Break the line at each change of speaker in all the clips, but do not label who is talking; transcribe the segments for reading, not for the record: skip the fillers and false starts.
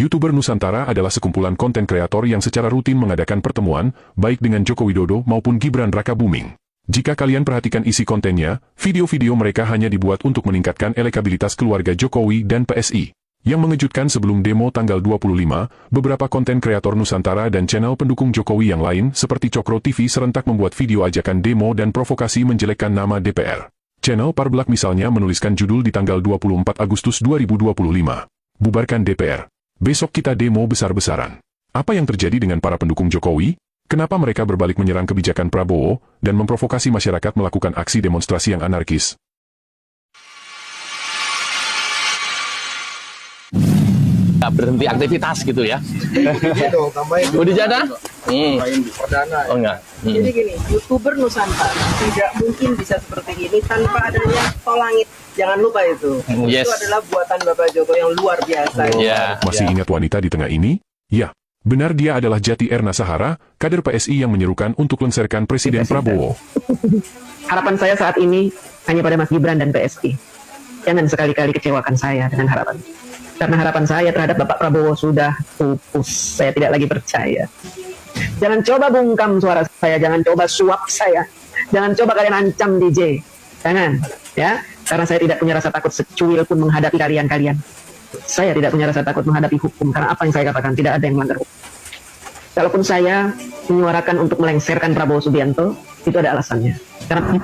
YouTuber Nusantara adalah sekumpulan konten kreator yang secara rutin mengadakan pertemuan, baik dengan Joko Widodo maupun Gibran Rakabuming. Jika kalian perhatikan isi kontennya, video-video mereka hanya dibuat untuk meningkatkan elektabilitas keluarga Jokowi dan PSI. Yang mengejutkan, sebelum demo tanggal 25, beberapa konten kreator Nusantara dan channel pendukung Jokowi yang lain seperti Cokro TV serentak membuat video ajakan demo dan provokasi menjelekkan nama DPR. Channel Parblak misalnya menuliskan judul di tanggal 24 Agustus 2025. Bubarkan DPR. Besok kita demo besar-besaran. Apa yang terjadi dengan para pendukung Jokowi? Kenapa mereka berbalik menyerang kebijakan Prabowo dan memprovokasi masyarakat melakukan aksi demonstrasi yang anarkis?
Nggak berhenti aktivitas gitu ya.
Tambahin.
Udah jada?
Perdana.
Oh enggak.
Jadi gini, YouTuber Nusantara tidak mungkin bisa seperti ini tanpa adanya tol langit. Jangan lupa itu.
Yes.
Itu adalah buatan Bapak Joko yang luar biasa.
Masih ingat wanita di tengah ini? Ya, benar, dia adalah Jati Erna Sahara, kader PSI yang menyerukan untuk lengserkan Presiden Prabowo.
Harapan saya saat ini hanya pada Mas Gibran dan PSI. Jangan sekali-kali kecewakan saya dengan harapan. Karena harapan saya terhadap Bapak Prabowo sudah pupus. Saya tidak lagi percaya. Jangan coba bungkam suara saya, jangan coba suap saya. Jangan coba kalian ancam DJ. Jangan, ya. Karena saya tidak punya rasa takut secuil pun menghadapi kalian-kalian. Saya tidak punya rasa takut menghadapi hukum, karena apa yang saya katakan tidak ada yang melanggar hukum. Kalaupun saya menyuarakan untuk melengserkan Prabowo Subianto, itu ada alasannya. Karena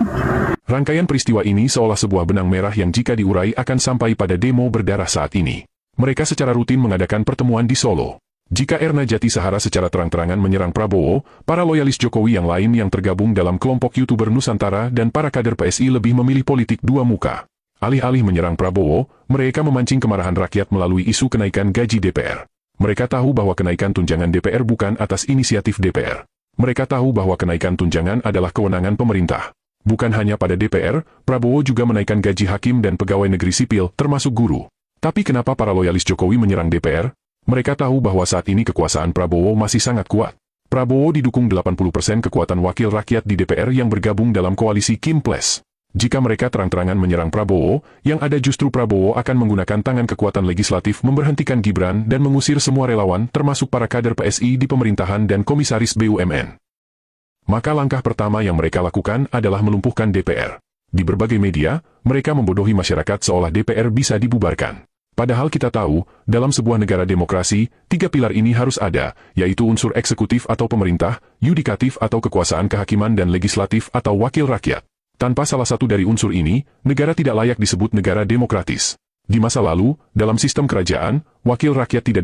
Rangkaian peristiwa ini seolah sebuah benang merah yang jika diurai akan sampai pada demo berdarah saat ini. Mereka secara rutin mengadakan pertemuan di Solo. Jika Erna Jati Sahara secara terang-terangan menyerang Prabowo, para loyalis Jokowi yang lain yang tergabung dalam kelompok YouTuber Nusantara dan para kader PSI lebih memilih politik dua muka. Alih-alih menyerang Prabowo, mereka memancing kemarahan rakyat melalui isu kenaikan gaji DPR. Mereka tahu bahwa kenaikan tunjangan DPR bukan atas inisiatif DPR. Mereka tahu bahwa kenaikan tunjangan adalah kewenangan pemerintah. Bukan hanya pada DPR, Prabowo juga menaikkan gaji hakim dan pegawai negeri sipil, termasuk guru. Tapi kenapa para loyalis Jokowi menyerang DPR? Mereka tahu bahwa saat ini kekuasaan Prabowo masih sangat kuat. Prabowo didukung 80% kekuatan wakil rakyat di DPR yang bergabung dalam koalisi Kim Plus. Jika mereka terang-terangan menyerang Prabowo, yang ada justru Prabowo akan menggunakan tangan kekuatan legislatif memberhentikan Gibran dan mengusir semua relawan termasuk para kader PSI di pemerintahan dan komisaris BUMN. Maka langkah pertama yang mereka lakukan adalah melumpuhkan DPR. Di berbagai media, mereka membodohi masyarakat seolah DPR bisa dibubarkan. Padahal kita tahu, dalam sebuah negara demokrasi, 3 pilar ini harus ada, yaitu unsur eksekutif atau pemerintah, yudikatif atau kekuasaan kehakiman dan legislatif atau wakil rakyat. Tanpa salah satu dari unsur ini, negara tidak layak disebut negara demokratis. Di masa lalu, dalam sistem kerajaan, wakil rakyat tidak